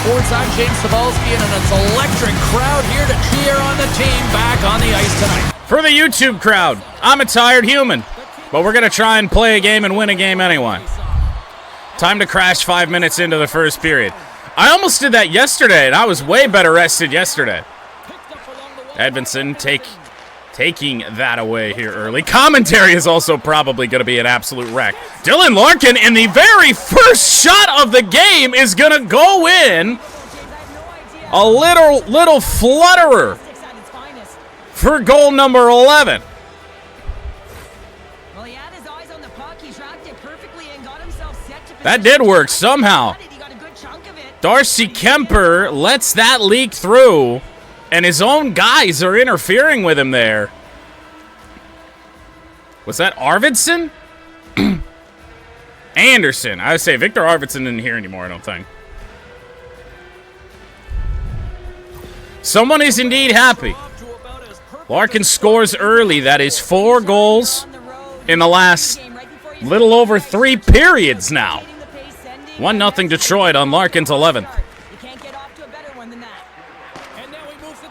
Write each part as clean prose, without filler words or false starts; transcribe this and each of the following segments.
courtside James Cebulski, and it's an electric crowd here to cheer on the team back on the ice tonight. For the YouTube crowd, I'm a tired human, but we're going to try and play a game and win a game anyway. Time to crash 5 minutes into the first period. I almost did that yesterday, and I was way better rested yesterday. Edvinsson taking that away here early. Commentary is also probably going to be an absolute wreck. Dylan Larkin, in the very first shot of the game, is going to go in. A little flutterer for goal number 11. That did work somehow. Darcy Kuemper lets that leak through, and his own guys are interfering with him there. Was that Arvidsson? Anderson. I would say Victor Arvidsson isn't here anymore, I don't think. Someone is indeed happy. Larkin scores early. That is 4 goals in the last little over 3 periods now. 1-0 Detroit on Larkin's 11th.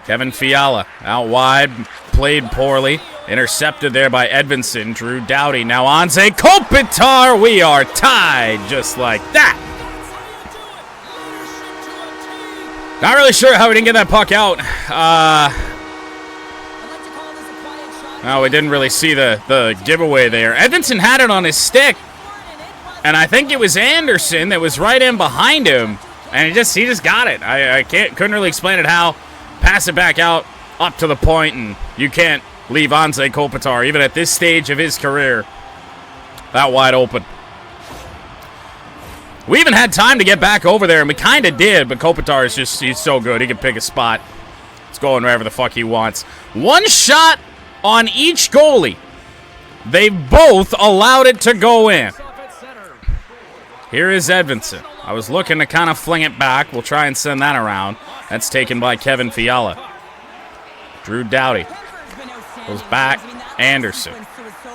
Kevin Fiala out wide, played poorly. Intercepted there by Edvinsson. Drew Doughty. Now Anze Kopitar. We are tied just like that. Not really sure how we didn't get that puck out. No, we didn't really see the giveaway there. Edvinsson had it on his stick. And I think it was Anderson that was right in behind him, and he just got it. I couldn't really explain it how. Pass it back out up to the point, and you can't leave Anze Kopitar, even at this stage of his career, that wide open. We even had time to get back over there, and we kind of did, but Kopitar is he's so good. He can pick a spot. He's going wherever the fuck he wants. 1 shot on each goalie. They both allowed it to go in. Here is Edvinsson. I was looking to kind of fling it back. We'll try and send that around. That's taken by Kevin Fiala. Drew Doughty goes back. Anderson.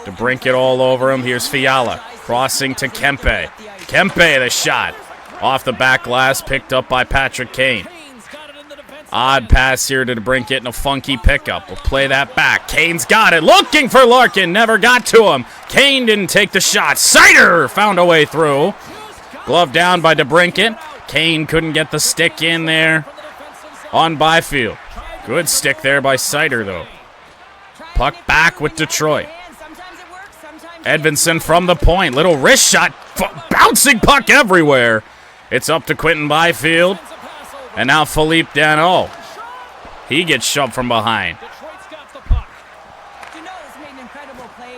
To brink it all over him. Here's Fiala. Crossing to Kempe. Kempe, the shot. Off the back glass, picked up by Patrick Kane. Odd pass here to brink it in a funky pickup. We'll play that back. Kane's got it. Looking for Larkin. Never got to him. Kane didn't take the shot. Sider found a way through. Glove down by DeBrincat. Kane couldn't get the stick in there on Byfield. Good stick there by Sider, though. Puck back with Detroit. Edvinsson from the point. Little wrist shot. Bouncing puck everywhere. It's up to Quinton Byfield. And now Philippe Danault. He gets shoved from behind.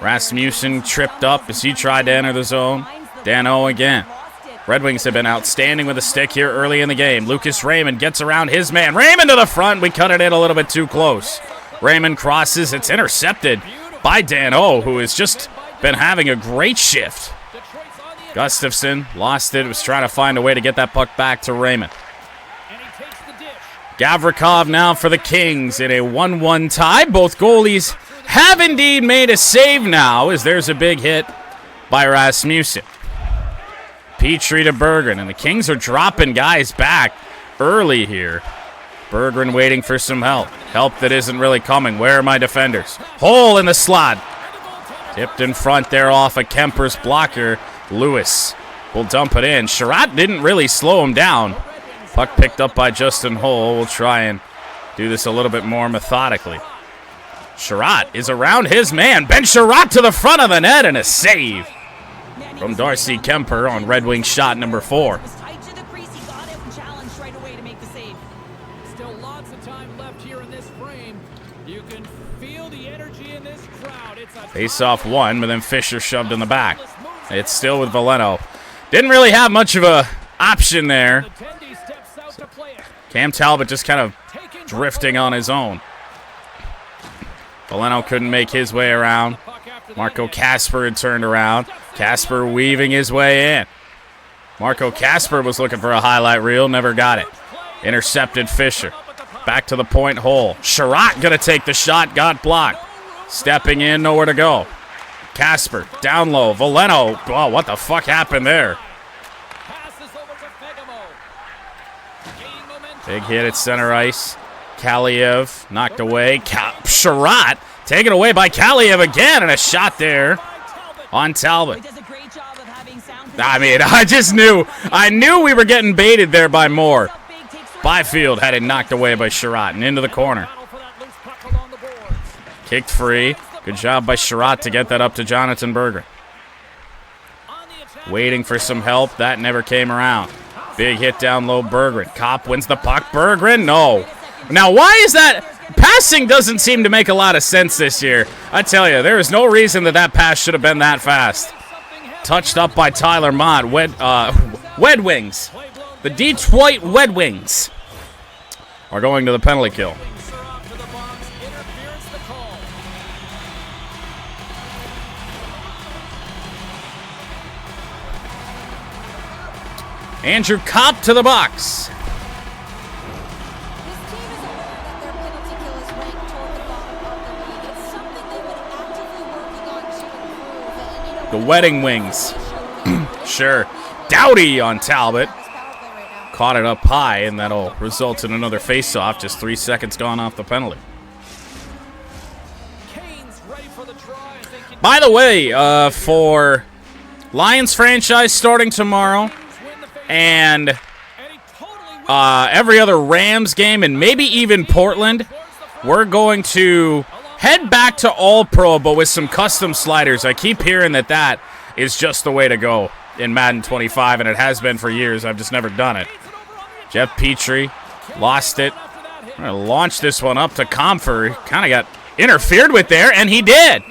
Rasmussen tripped up as he tried to enter the zone. Danault again. Red Wings have been outstanding with a stick here early in the game. Lucas Raymond gets around his man. Raymond to the front. We cut it in a little bit too close. Raymond crosses. It's intercepted by Danault, who has just been having a great shift. Gustafsson lost it. Was trying to find a way to get that puck back to Raymond. Gavrikov now for the Kings in a 1-1 tie. Both goalies have indeed made a save now, as there's a big hit by Rasmussen. Petrie to Berggren, and the Kings are dropping guys back early here. Berggren waiting for some help. Help that isn't really coming. Where are my defenders? Hole in the slot. Tipped in front there off of Kemper's blocker. Lewis will dump it in. Sherratt didn't really slow him down. Puck picked up by Justin Holl. We'll try and do this a little bit more methodically. Sherratt is around his man. Ben Sherratt to the front of the net, and a save from Darcy Kuemper on Red Wings shot number 4. Still lots of time left here in this frame. You can feel the energy in this crowd. Face off one, but then Fisher shoved in the back. It's still with Valeno. Didn't really have much of a option there. Cam Talbot just kind of drifting on his own. Valeno couldn't make his way around. Marco Kasper had turned around. Kasper weaving his way in. Marco Kasper was looking for a highlight reel, never got it. Intercepted Fisher. Back to the point hole. Sherratt gonna take the shot, got blocked. Stepping in, nowhere to go. Kasper, down low. Valeno, oh, what the fuck happened there? Big hit at center ice. Kaliev knocked away. Sherratt taken away by Kaliev again, and a shot there on Talbot. I mean, I knew we were getting baited there by Moore. Byfield had it knocked away by Sherratt and into the corner. Kicked free. Good job by Sherratt to get that up to Jonathan Berggren. Waiting for some help. That never came around. Big hit down low, Berggren. Kopp wins the puck. Berggren, no. Now, why is that? Passing doesn't seem to make a lot of sense this year. I tell you, there is no reason that pass should have been that fast. Touched up by Tyler Mott. Red Wings. The Detroit Red Wings are going to the penalty kill. Andrew Kopp to the box. The Wedding Wings. Sure. Doughty on Talbot. Caught it up high, and that'll result in another face-off. Just 3 seconds gone off the penalty. By the way, for Lions franchise starting tomorrow, and every other Rams game, and maybe even Portland, we're going to head back to All-Pro, but with some custom sliders. I keep hearing that is just the way to go in Madden 25, and it has been for years. I've just never done it. Jeff Petrie lost it. I'm going to launch this one up to Comfer. Kind of got interfered with there, and he did.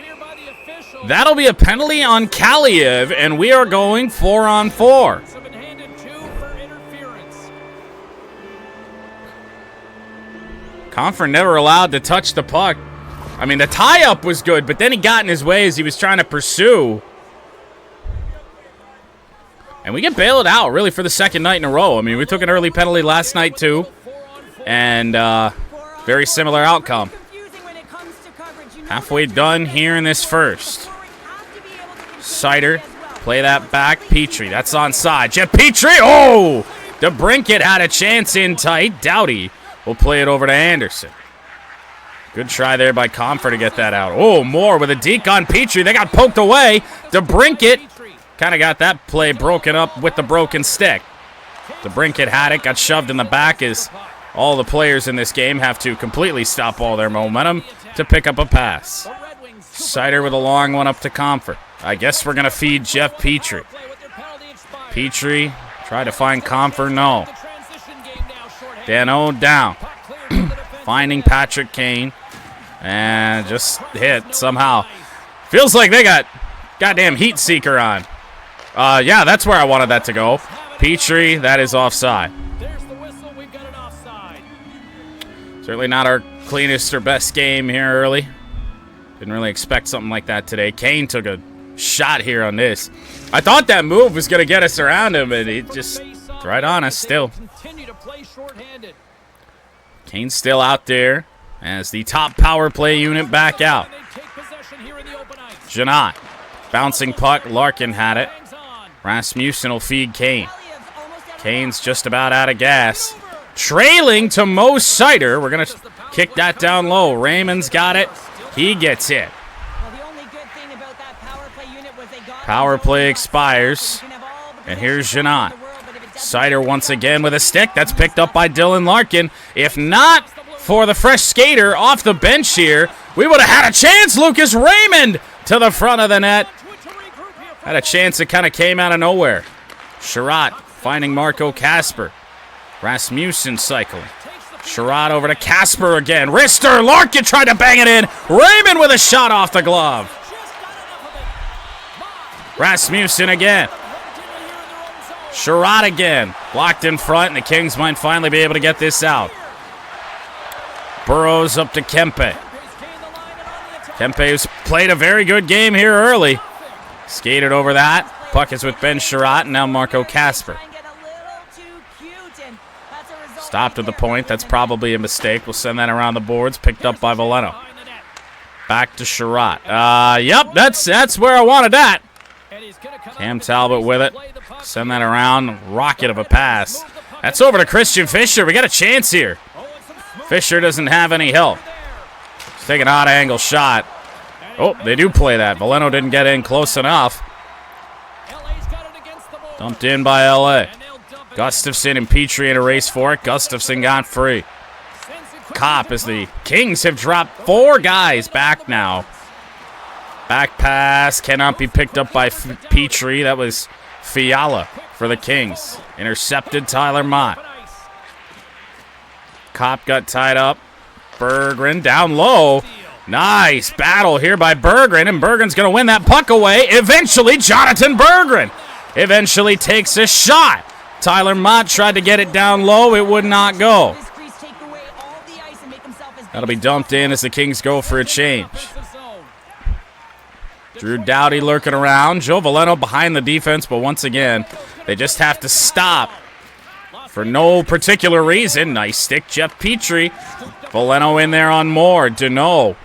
That'll be a penalty on Kaliev, and we are going 4-on-4. Comfer never allowed to touch the puck. I mean, the tie-up was good, but then he got in his way as he was trying to pursue. And we get bailed out, really, for the second night in a row. I mean, we took an early penalty last night, too. And very similar outcome. Halfway done here in this first. Sider, play that back. Petrie, that's onside. Jeff Petrie, oh! DeBrincat had a chance in tight. Doughty will play it over to Anderson. Good try there by Comfer to get that out. Oh, Moore with a deke on Petrie. They got poked away. DeBrincat kind of got that play broken up with the broken stick. DeBrincat had it, got shoved in the back as all the players in this game have to completely stop all their momentum to pick up a pass. Sider with a long one up to Comfer. I guess we're going to feed Jeff Petrie. Petrie try to find Comfer, no. Dano down. Finding Patrick Kane. And just hit somehow. Feels like they got goddamn heat seeker on. Yeah, that's where I wanted that to go. Petrie, that is offside. Certainly not our cleanest or best game here early. Didn't really expect something like that today. Kane took a shot here on this. I thought that move was going to get us around him, and he just right on us still. Kane's still out there as the top power play unit back out. Janot. Bouncing puck. Larkin had it. Rasmussen will feed Kane. Kane's just about out of gas. Trailing to Mo Sider. We're going to kick that down low. Raymond's got it. He gets it. Power play expires. And here's Janot. Sider once again with a stick. That's picked up by Dylan Larkin. If not for the fresh skater off the bench here, we would have had a chance. Lucas Raymond to the front of the net. Had a chance that kind of came out of nowhere. Sherratt finding Marco Kasper. Rasmussen cycling. Sherratt over to Kasper again. Wrister, Larkin tried to bang it in. Raymond with a shot off the glove. Rasmussen again. Sherratt again. Blocked in front, and the Kings might finally be able to get this out. Burrows up to Kempe. Kempe has played a very good game here early. Skated over that. Puck is with Ben Sherratt, and now Marco Kasper. Stopped at the point. That's probably a mistake. We'll send that around the boards. Picked up by Veleno. Back to Sherratt. Yep, that's where I wanted that. Cam Talbot with it. Send that around. Rocket of a pass. That's over to Christian Fisher. We got a chance here. Fisher doesn't have any help. He's taking an odd angle shot. Oh, they do play that. Valeno didn't get in close enough. Dumped in by L.A. Gustafson and Petrie in a race for it. Gustafson got free. Cop as the Kings have dropped 4 guys back now. Back pass cannot be picked up by Petrie. That was Fiala for the Kings. Intercepted Tyler Mott. Cop got tied up. Berggren down low. Nice battle here by Berggren, and Berggren's going to win that puck away. Eventually, Jonathan Berggren eventually takes a shot. Tyler Mott tried to get it down low. It would not go. That'll be dumped in as the Kings go for a change. Drew Doughty lurking around. Joe Valeno behind the defense, but once again, they just have to stop for no particular reason. Nice stick, Jeff Petrie. Valeno in there on more. Deneau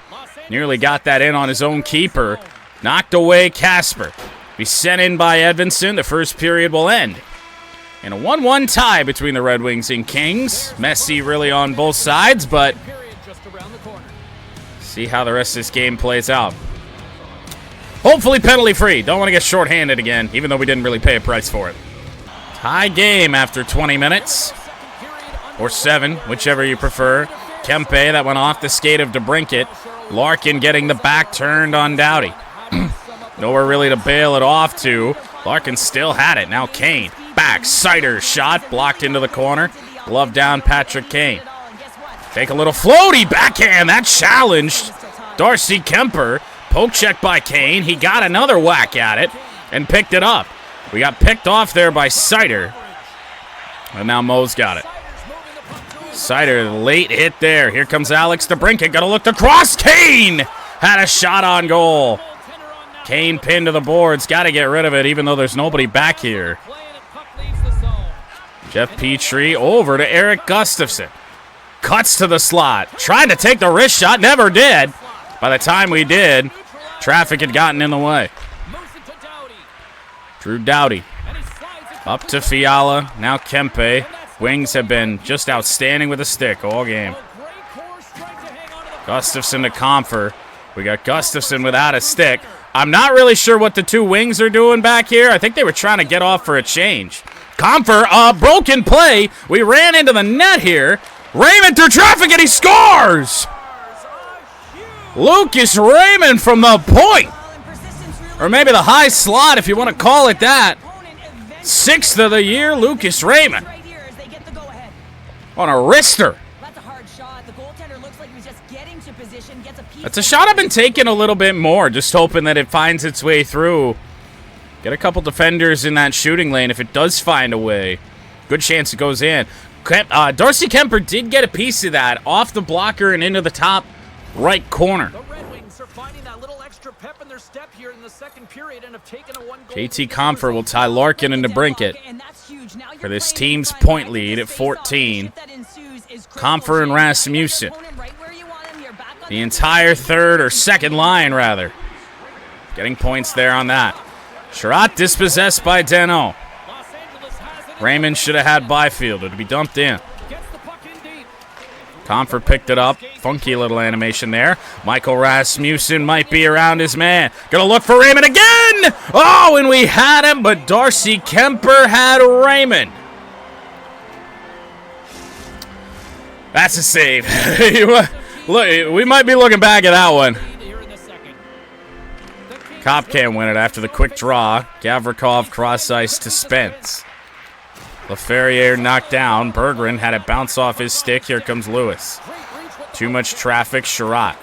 nearly got that in on his own keeper. Knocked away Casper. Be sent in by Edvinsson. The first period will end in a 1-1 tie between the Red Wings and Kings. Messy really on both sides, but see how the rest of this game plays out. Hopefully penalty-free. Don't want to get shorthanded again, even though we didn't really pay a price for it. Tie game after 20 minutes. Or 7, whichever you prefer. Kempe, that went off the skate of DeBrincat. Larkin getting the back turned on Doughty. Nowhere really to bail it off to. Larkin still had it. Now Kane. Back. Sider shot. Blocked into the corner. Glove down Patrick Kane. Take a little floaty. Backhand. That challenged Darcy Kemper. Poke check by Kane. He got another whack at it and picked it up. We got picked off there by Sider. And now Mo's got it. Sider, late hit there. Here comes Alex DeBrincat. Got to look across. Kane had a shot on goal. Kane pinned to the boards. Got to get rid of it, even though there's nobody back here. Jeff Petrie over to Eric Gustafson. Cuts to the slot. Tried to take the wrist shot. Never did. By the time we did, traffic had gotten in the way. Drew Doughty. Up to Fiala. Now Kempe. Wings have been just outstanding with a stick all game. Gustafson to Comfer. We got Gustafson without a stick. I'm not really sure what the 2 wings are doing back here. I think they were trying to get off for a change. Comfer, a broken play. We ran into the net here. Raymond through traffic, and he scores! Lucas Raymond from the point. Or maybe the high slot, if you want to call it that. 6th of the year, Lucas Raymond. On a wrister. That's a shot I've been taking a little bit more, just hoping that it finds its way through. Get a couple defenders in that shooting lane if it does find a way. Good chance it goes in. Darcy Kemper did get a piece of that off the blocker and into the top right corner. The Red Wings are finding that little extra pep in their step here in the second period and have taken a 1-goal. JT Comfer will tie Larkin into DeBrincat for this team's point lead at 14. Comfer and Rasmussen. The entire third or second line, rather. Getting points there on that. Sherratt dispossessed by Deneau. Raymond should have had Byfield. It'll be dumped in. Comfer picked it up. Funky little animation there. Michael Rasmussen might be around his man. Gonna look for Raymond again! Oh, and we had him, but Darcy Kemper had Raymond. That's a save. Look, we might be looking back at that one. Cop can't win it after the quick draw. Gavrikov cross ice to Spence. LaFerriere knocked down. Berggren had it bounce off his stick. Here comes Lewis. Too much traffic. Sherratt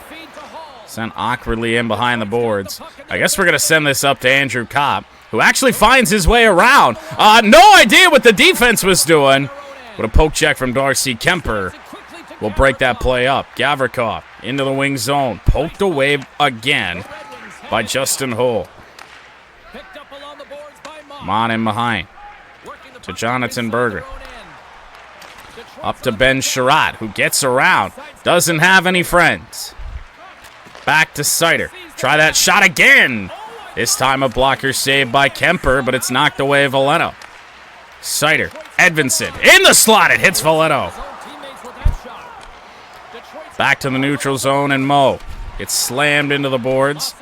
sent awkwardly in behind the boards. I guess we're going to send this up to Andrew Kopp, who actually finds his way around. No idea what the defense was doing. But a poke check from Darcy Kemper will break that play up. Gavrikov into the wing zone. Poked away again by Justin Hull. Mon in behind. To Jonathan Berger. Up to Ben Sherratt, who gets around. Doesn't have any friends. Back to Sider. Try that shot again. This time a blocker saved by Kemper, but it's knocked away Valeno. Sider Edvinson in the slot. It hits Valeno. Back to the neutral zone, and Mo gets slammed into the boards.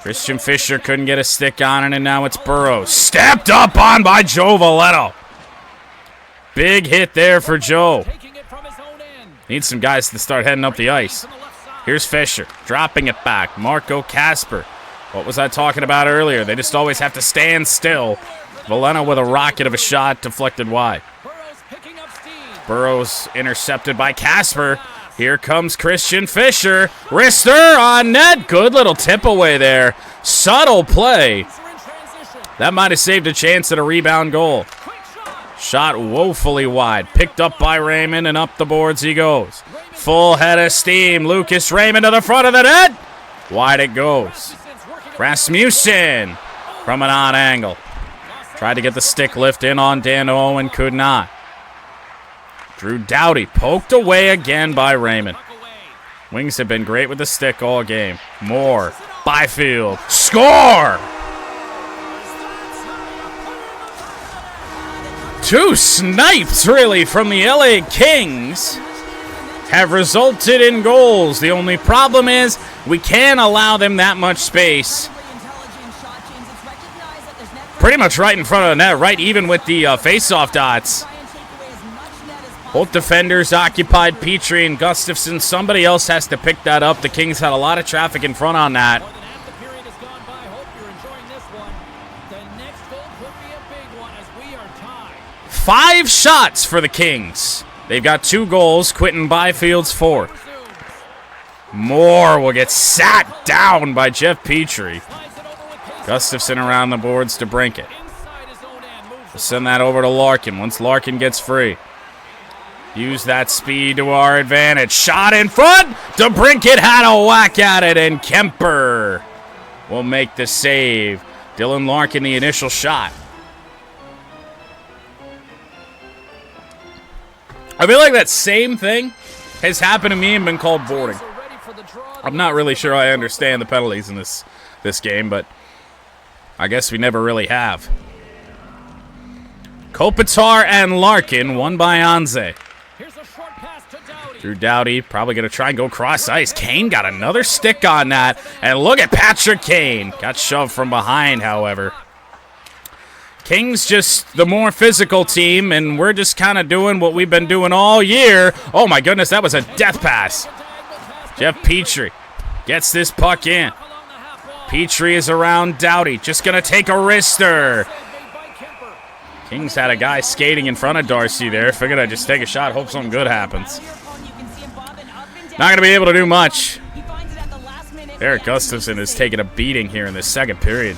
Christian Fisher couldn't get a stick on it, and now it's Burrows. Stepped up on by Joe Valeno. Big hit there for Joe. Needs some guys to start heading up the ice. Here's Fisher, dropping it back. Marco Kasper. What was I talking about earlier? They just always have to stand still. Valeno with a rocket of a shot deflected wide. Burrows intercepted by Kasper. Here comes Christian Fisher. Wrister on net. Good little tip away there. Subtle play. That might have saved a chance at a rebound goal. Shot woefully wide. Picked up by Raymond, and up the boards he goes. Full head of steam. Lucas Raymond to the front of the net. Wide it goes. Rasmussen from an odd angle. Tried to get the stick lift in on Dano and could not. Drew Doughty poked away again by Raymond. Wings have been great with the stick all game. Moore, Byfield, score! Two snipes, really, from the LA Kings have resulted in goals. The only problem is we can't allow them that much space. Pretty much right in front of the net, right even with the face-off dots. Both defenders occupied, Petrie and Gustafson. Somebody else has to pick that up. The Kings had a lot of traffic in front on that. 5 shots for the Kings. They've got 2 goals. Quentin Byfield's 4. Moore will get sat down by Jeff Petrie. Gustafson around the boards to Brinkett. We'll send that over to Larkin once Larkin gets free. Use that speed to our advantage. Shot in front. DeBrincat had a whack at it, and Kemper will make the save. Dylan Larkin, the initial shot. I feel like that same thing has happened to me and been called boarding. I'm not really sure I understand the penalties in this game, but I guess we never really have. Kopitar and Larkin, won by Anze. Drew Doughty probably going to try and go cross ice. Kane got another stick on that. And look at Patrick Kane. Got shoved from behind, however. Kings just the more physical team, and we're just kind of doing what we've been doing all year. Oh, my goodness, that was a death pass. Jeff Petrie gets this puck in. Petrie is around Doughty. Just going to take a wrister. Kings had a guy skating in front of Darcy there. Figured I'd just take a shot, hope something good happens. Not going to be able to do much. Eric Gustafson is taking a beating here in the second period.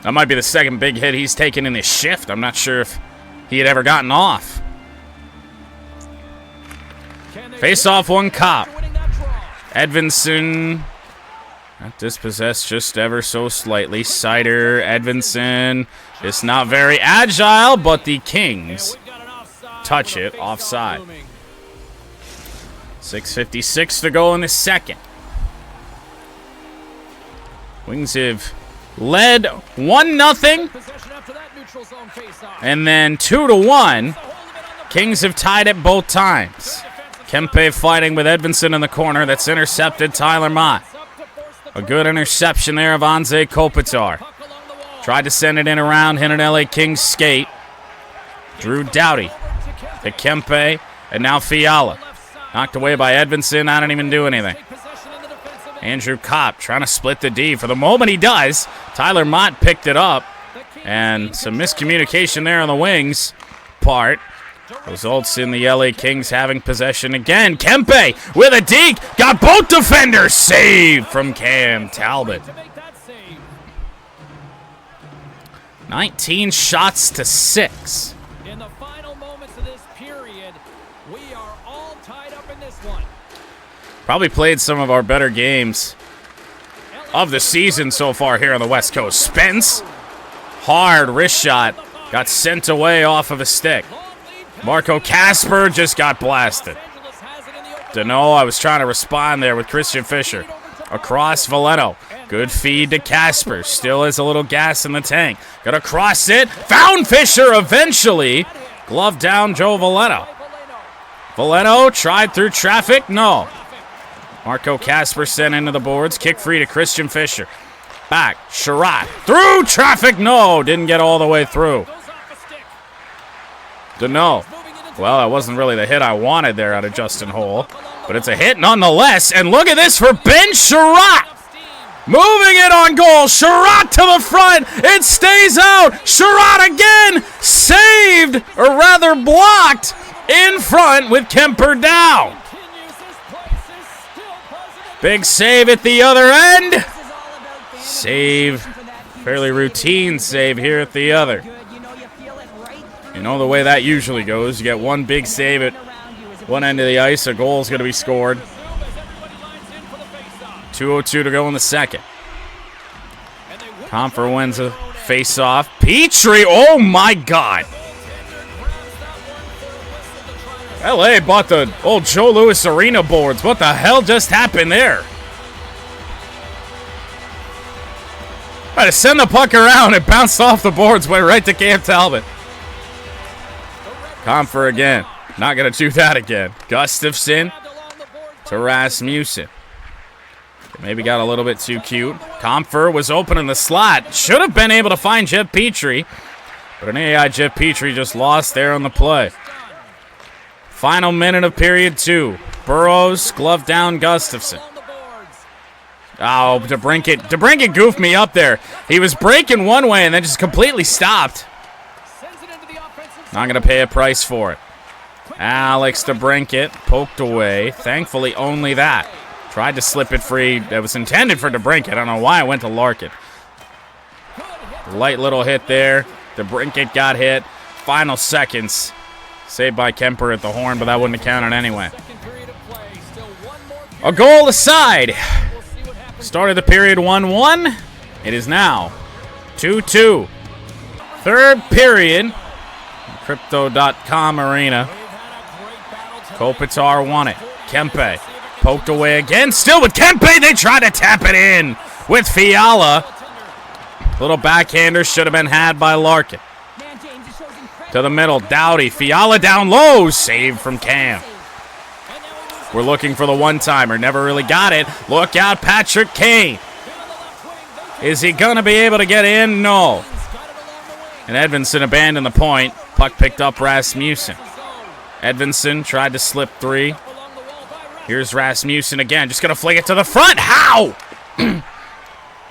That might be the second big hit he's taken in this shift. I'm not sure if he had ever gotten off. Face off one cop. Edvinson. Not dispossessed just ever so slightly. Sider, Edvinson. It's not very agile, but the Kings touch it offside. 6:56 to go in the second. Wings have led 1-0, and then 2-1. Kings have tied it both times. Kempe fighting with Edvinson in the corner. That's intercepted Tyler Mott. A good interception there of Anze Kopitar. Tried to send it in around, hit an LA Kings skate. Drew Doughty to Kempe, and now Fiala. Knocked away by Edvinson. I didn't even do anything. Andrew Kopp trying to split the D. For the moment he does. Tyler Mott picked it up. And some miscommunication there on the Wings part. Results in the LA Kings having possession again. Kempe with a deke. Got both defenders. Save from Cam Talbot. 19 shots to 6. In the final moments of this period, we are all tied up in this one. Probably played some of our better games of the season so far here on the West Coast. Spence, hard wrist shot, got sent away off of a stick. Marco Kasper just got blasted. Dunno, I was trying to respond there with Christian Fisher. Across Veleno. Good feed to Casper. Still has a little gas in the tank. Gonna cross it. Found Fisher eventually. Glove down Joe Veleno. Veleno tried through traffic. No. Marco Casper sent into the boards. Kick free to Christian Fisher. Back. Sherratt. Through traffic. No. Didn't get all the way through. Deneau. Well, that wasn't really the hit I wanted there out of Justin Holl. But it's a hit nonetheless. And look at this for Ben Sherratt. Moving it on goal. Sherratt to the front. It stays out. Sherratt again. Saved, or rather blocked, in front with Kemper down. Big save at the other end. Save. Fairly routine save here at the other. You know the way that usually goes. You get one big save at one end of the ice. A goal is going to be scored. 2:02 to go in the second. Comfer wins a face-off. Petrie, oh my God. LA bought the old Joe Louis Arena boards. What the hell just happened there? Tried to send the puck around. It bounced off the boards, went right to Cam Talbot. Comfer again. Not going to do that again. Gustafson to Rasmussen. Maybe got a little bit too cute. Comfer was open in the slot. Should have been able to find Jeff Petrie. But an AI Jeff Petrie just lost there on the play. Final minute of period 2. Burrows, glove down Gustafson. Oh, DeBrincat. DeBrincat goofed me up there. He was breaking one way and then just completely stopped. Not going to pay a price for it. Alex DeBrincat poked away. Thankfully, only that. Tried to slip it free. That was intended for DeBrincat. I don't know why I went to Larkin. Light little hit there. DeBrincat got hit. Final seconds. Saved by Kemper at the horn, but that wouldn't have counted anyway. A goal aside. Started the period 1-1. It is now 2-2. Third period. Crypto.com arena. Kopitar won it. Kempe poked away again. Still with Kempe. They try to tap it in with Fiala. Little backhander should have been had by Larkin. To the middle. Doughty. Fiala down low. Save from Cam. We're looking for the one-timer. Never really got it. Look out, Patrick Kane. Is he going to be able to get in? No. And Edvinsson abandoned the point. Puck picked up Rasmussen. Edvinsson tried to slip 3. Here's Rasmussen again. Just going to fling it to the front. How?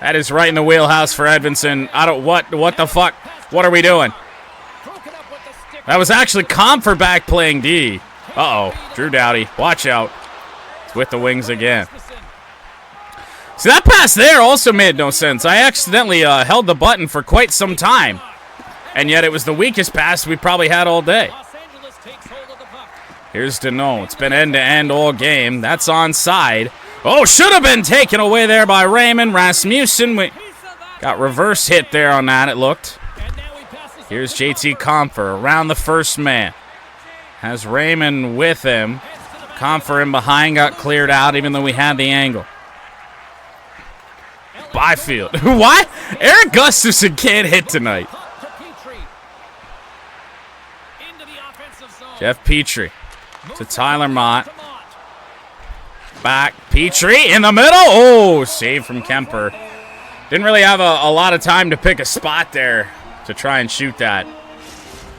That is right in the wheelhouse for Edvinsson. What the fuck? What are we doing? That was actually Comfer back playing D. Uh-oh. Drew Doughty. Watch out. It's with the wings again. See, that pass there also made no sense. I accidentally held the button for quite some time. And yet it was the weakest pass we probably had all day. Here's Deneau. It's been end-to-end all game. That's onside. Oh, should have been taken away there by Raymond. Rasmussen got reverse hit there on that, it looked. Here's JT Comfer around the first man. Has Raymond with him. Comfer in behind got cleared out even though we had the angle. Byfield. What? Eric Gustafson can't hit tonight. Jeff Petrie to Tyler Mott. Back. Petrie in the middle. Oh, save from Kemper. Didn't really have a lot of time to pick a spot there to try and shoot that.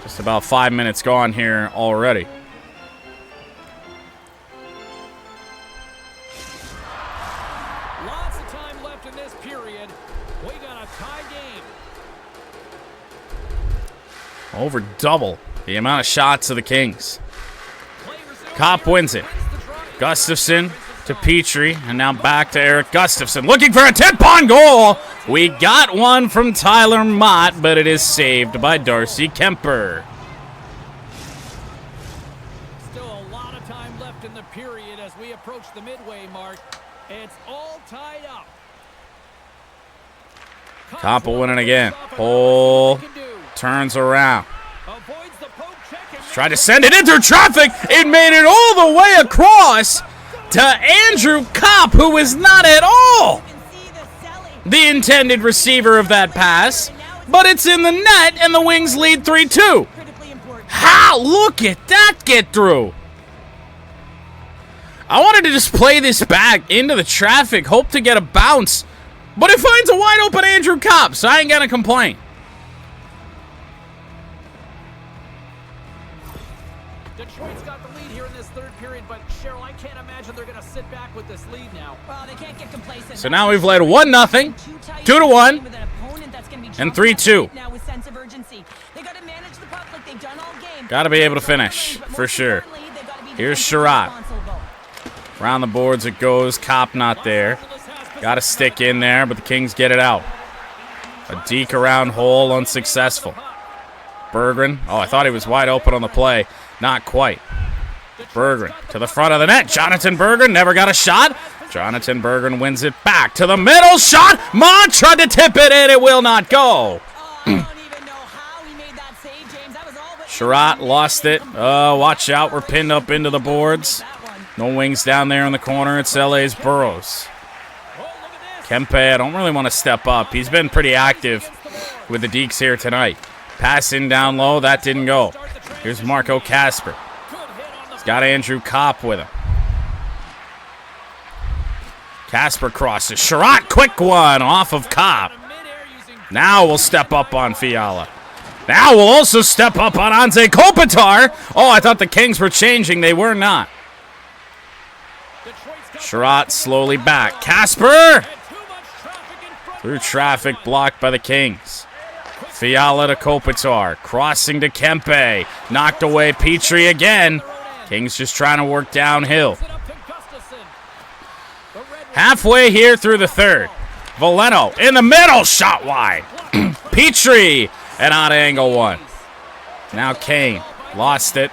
Just about 5 minutes gone here already. Lots of time left in this period. We got a tie game. Over double the amount of shots of the Kings. Kopp wins it. Gustafson to Petrie, and now back to Eric Gustafson. Looking for a tip-on goal. We got one from Tyler Mott, but it is saved by Darcy Kemper. Still a lot of time left in the period as we approach the midway mark. It's all tied up. Kopp will win it again. Hole turns around. Tried to send it in through traffic. It made it all the way across. to Andrew Kopp, who is not at all the intended receiver of that pass, but it's in the net, and the Wings lead 3-2. How? Look at that get through. I wanted to just play this back into the traffic, hope to get a bounce, but it finds a wide open Andrew Kopp, so I ain't gonna complain. Detroit's got the lead here in this third period, but Cheryl, I can't imagine they're going to sit back with this lead now. Well, they can't get complacent. So now we've led 1-0, 2-1, and 3-2. Now with sense of urgency. They got to manage the puck like they've done all game. Got to be able to finish, for sure. Here's Sherratt. Around the boards it goes. Kopp not there. Got to stick in there, but the Kings get it out. A deke around hole, unsuccessful. Berggren. Oh, I thought he was wide open on the play. Not quite. Berggren to the front of the net. Jonathan Berggren never got a shot. Jonathan Berggren wins it back to the middle. Shot. Mon tried to tip it in. It will not go. Sherratt lost it. Watch out. We're pinned up into the boards. No Wings down there in the corner. It's LA's Burrows. Kempe, I don't really want to step up. He's been pretty active with the Deeks here tonight. Passing down low. That didn't go. Here's Marco Kasper. He's got Andrew Kopp with him. Kasper crosses. Sherratt, quick one off of Kopp. Now we'll step up on Fiala. Now we'll also step up on Anze Kopitar. Oh, I thought the Kings were changing. They were not. Sherratt slowly back. Kasper! Through traffic, blocked by the Kings. Fiala to Kopitar. Crossing to Kempe. Knocked away Petrie again. Kings just trying to work downhill. Halfway here through the third. Veleno in the middle. Shot wide. Petrie. And out of angle one. Now Kane. Lost it.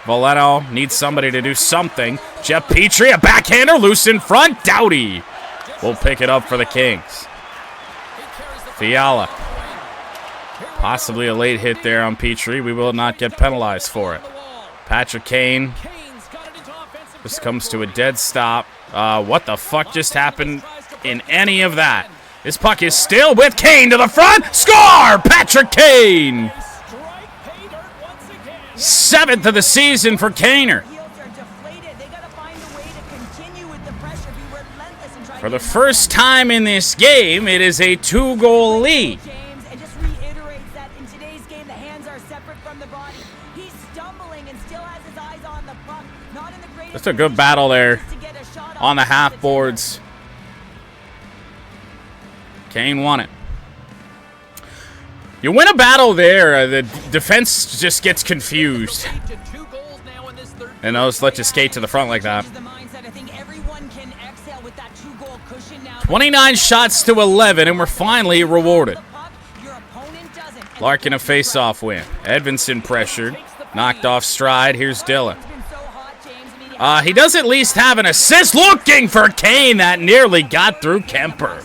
Veleno needs somebody to do something. Jeff Petrie, a backhander, loose in front. Doughty will pick it up for the Kings. Fiala. Possibly a late hit there on Petrie. We will not get penalized for it. Patrick Kane. This comes to a dead stop. What the fuck just happened in any of that? This puck is still with Kane to the front. Score! Patrick Kane! 7th of the season for Kaner. For the first time in this game, it is a 2-goal lead. Just a good battle there on the half boards. Kane won it. You win a battle there, the defense just gets confused. And they'll just let you skate to the front like that. 29 shots to 11, and we're finally rewarded. Larkin a face-off win. Edvinsson pressured. Knocked off stride. Here's Dillon. He does at least have an assist. Looking for Kane. That nearly got through Kemper.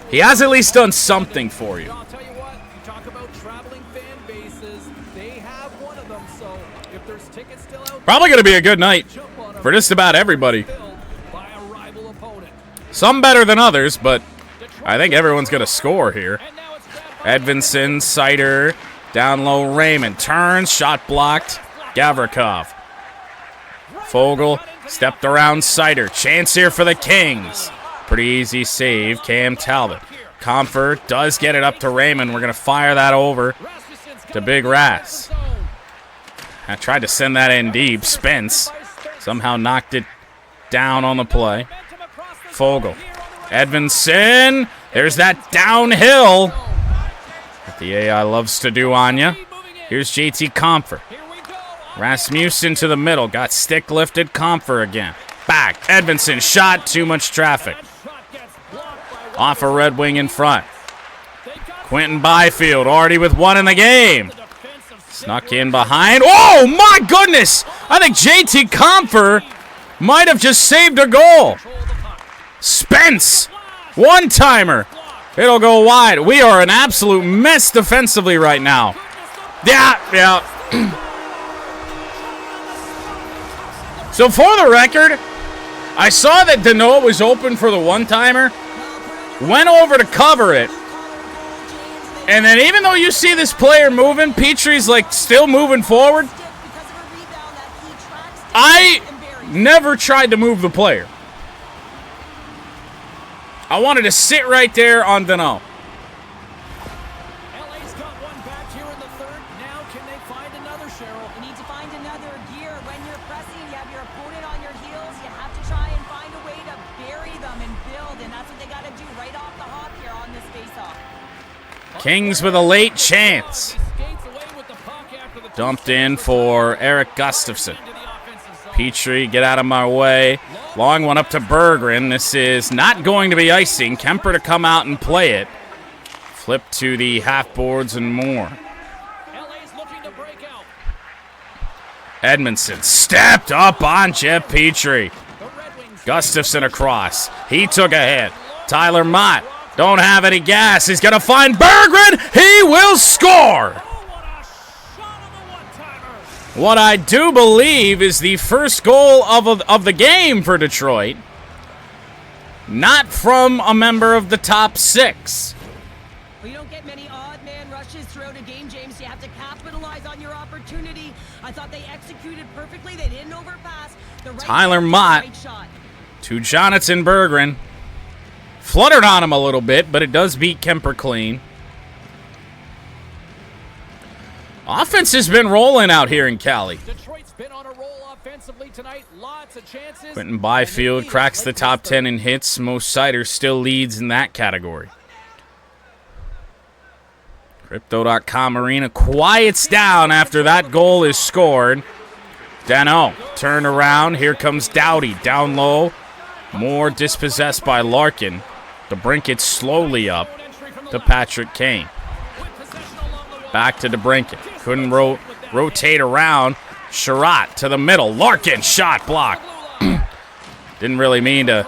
He has at least done something for you. I'll tell you what, you talk about traveling fan bases, they have one of them, so if there's tickets still out, probably going to be a good night for just about everybody. by a rival opponent. Some better than others, but I think everyone's going to score here. Edvinsson, Sider, down low Raymond, turns, shot blocked, Gavrikov. Fogle stepped around Sider, chance here for the Kings. Pretty easy save, Cam Talbot. Comfort does get it up to Raymond. We're going to fire that over to Big Rass. I tried to send that in deep. Spence somehow knocked it down on the play. Fogle. Edvinsson. There's that downhill that the AI loves to do on you. Here's JT Comfort. Rasmussen to the middle. Got stick lifted. Comfort again. Back. Edvinsson shot. Too much traffic. Off a Red Wing in front. Quentin Byfield already with one in the game. Snuck in behind. Oh, my goodness! I think JT Comfort might have just saved a goal. Spence! One-timer. It'll go wide. We are an absolute mess defensively right now. Yeah. So for the record, I saw that Danault was open for the one-timer, went over to cover it, and then even though you see this player moving, Petrie's like still moving forward, I never tried to move the player. I wanted to sit right there on Danault. LA's got one back here in the third. Now can they find another, Cheryl? You need to find another gear. When you're pressing, you have your opponent on your heels. You have to try and find a way to bury them and build, and that's what they got to do right off the hop here on this face-off. Kings with a late chance. Dumped in for Eric Gustafson. Petrie, get out of my way. Long one up to Berggren. This is not going to be icing. Kemper to come out and play it. Flip to the half boards and more. Edmondson stepped up on Jeff Petrie. Gustafson across. He took a hit. Tyler Mott don't have any gas. He's going to find Berggren. He will score. What I do believe is the first goal of the game for Detroit. Not from a member of the top six. Well, you don't get many odd man rushes throughout a game, James. You have to capitalize on your opportunity. I thought they executed perfectly. They didn't overpass. The right Tyler Mott to Jonathan Berggren. Fluttered on him a little bit, but it does beat Kemper clean. Offense has been rolling out here in Cali. Detroit's been on a roll offensively tonight. Lots of chances. Quentin Byfield cracks the top 10 in hits. Mo Sider still leads in that category. Crypto.com Arena quiets down after that goal is scored. Danault turn around. Here comes Doughty down low. More dispossessed by Larkin. DeBrincat slowly up to Patrick Kane. Back to DeBrincat. Couldn't rotate around. Sherratt to the middle. Larkin shot block. Didn't really mean to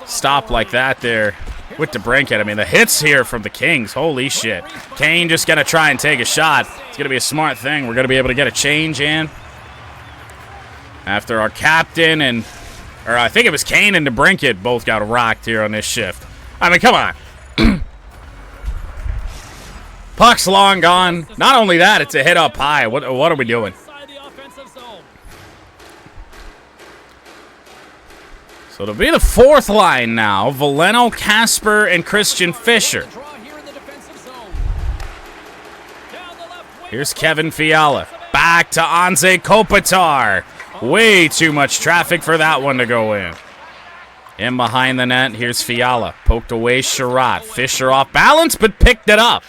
stop like that there with DeBrincat. I mean, the hits here from the Kings. Holy shit. Kane just going to try and take a shot. It's going to be a smart thing. We're going to be able to get a change in. After our captain or I think it was Kane and DeBrincat both got rocked here on this shift. I mean, come on. Puck's long gone. Not only that, it's a hit up high. What are we doing? So it'll be the fourth line now. Veleno, Casper, and Christian Fisher. Here's Kevin Fiala. Back to Anze Kopitar. Way too much traffic for that one to go in. In behind the net, here's Fiala. Poked away Sherratt. Fisher off balance, but picked it up.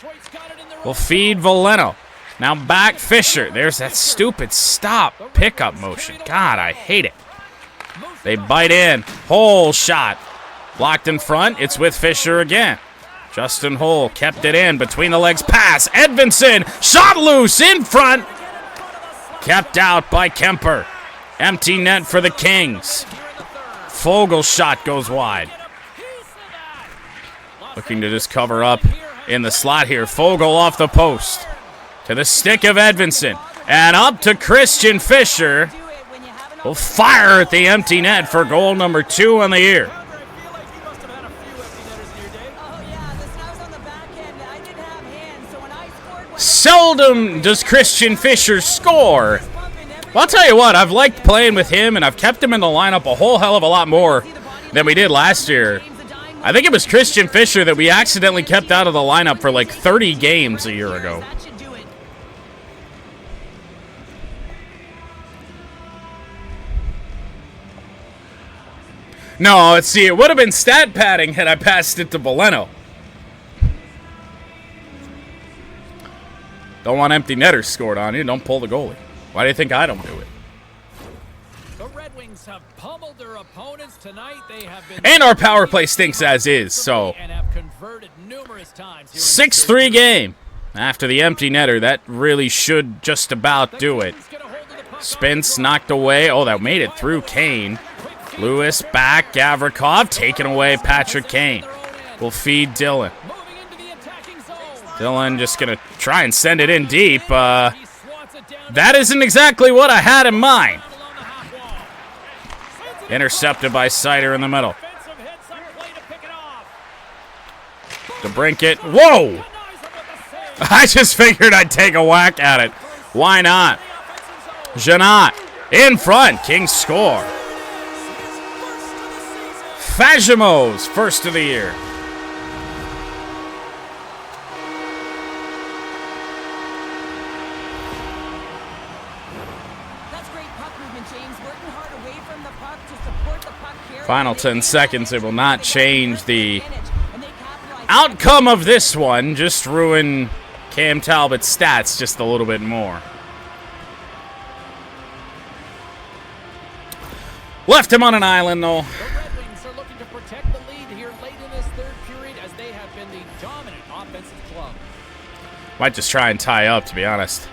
Will feed Veleno. Now back Fisher. There's that stupid stop pickup motion. God, I hate it. They bite in. Hole shot. Blocked in front. It's with Fisher again. Justin Hole kept it in. Between the legs pass. Edmondson. Shot loose in front. Kept out by Kemper. Empty net for the Kings. Fogel's shot goes wide. Looking to just cover up in the slot here. Fogel off the post. To the stick of Edmondson. And up to Christian Fisher. Will fire at the empty net for goal number 2 on the year. Seldom does Christian Fisher score. Well, I'll tell you what, I've liked playing with him, and I've kept him in the lineup a whole hell of a lot more than we did last year. I think it was Christian Fisher that we accidentally kept out of the lineup for like 30 games a year ago. No, let's see, it would have been stat padding had I passed it to Veleno. Don't want empty netters scored on you, don't pull the goalie. Why do you think I don't do it? The Red Wings have pummeled their opponents tonight. They have been and our power play stinks as is, so 6-3 game. After the empty netter, that really should just about do it. Spence knocked away. Oh, that made it through Kane. Lewis back. Gavrikov taking away Patrick Kane. Will feed Dylan. Dylan just going to try and send it in deep. That isn't exactly what I had in mind. Intercepted by Sider in the middle. Defensive hits on play to pick it off. DeBrincat. Whoa! I just figured I'd take a whack at it. Why not? Janot in front. Kings score. Fajimo's first of the year. That's great puck movement, James. Working hard away from the puck to support the puck carrier. Final 10 seconds. It will not change the And they capitalize. outcome of this one. Just ruin Cam Talbot's stats just a little bit more. Left him on an island, though. The Red Wings are looking to protect the lead here late in this third period as they have been the dominant offensive club. Might just try and tie up, to be honest.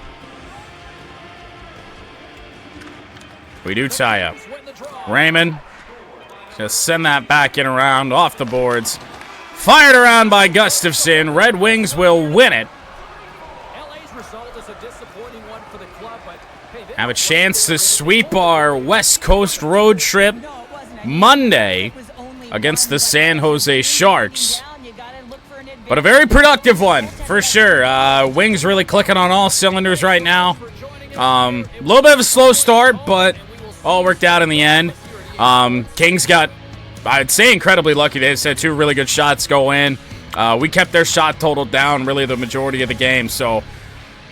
We do tie up. Win the draw. Raymond. Just send that back in around off the boards. Fired around by Gustafson. Red Wings will win it. LA's result is a disappointing one for the club, but hey, this Have a chance to sweep our West Coast road trip No, it wasn't. Monday It was only against one the San Jose Sharks. down. You gotta look for an advantage. But a very productive one, for sure. Wings really clicking on all cylinders right now. A little bit of a slow start, but all worked out in the end. Kings got, I'd say, incredibly lucky. They just had two really good shots go in. We kept their shot total down really the majority of the game, so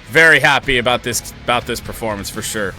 very happy about this performance for sure.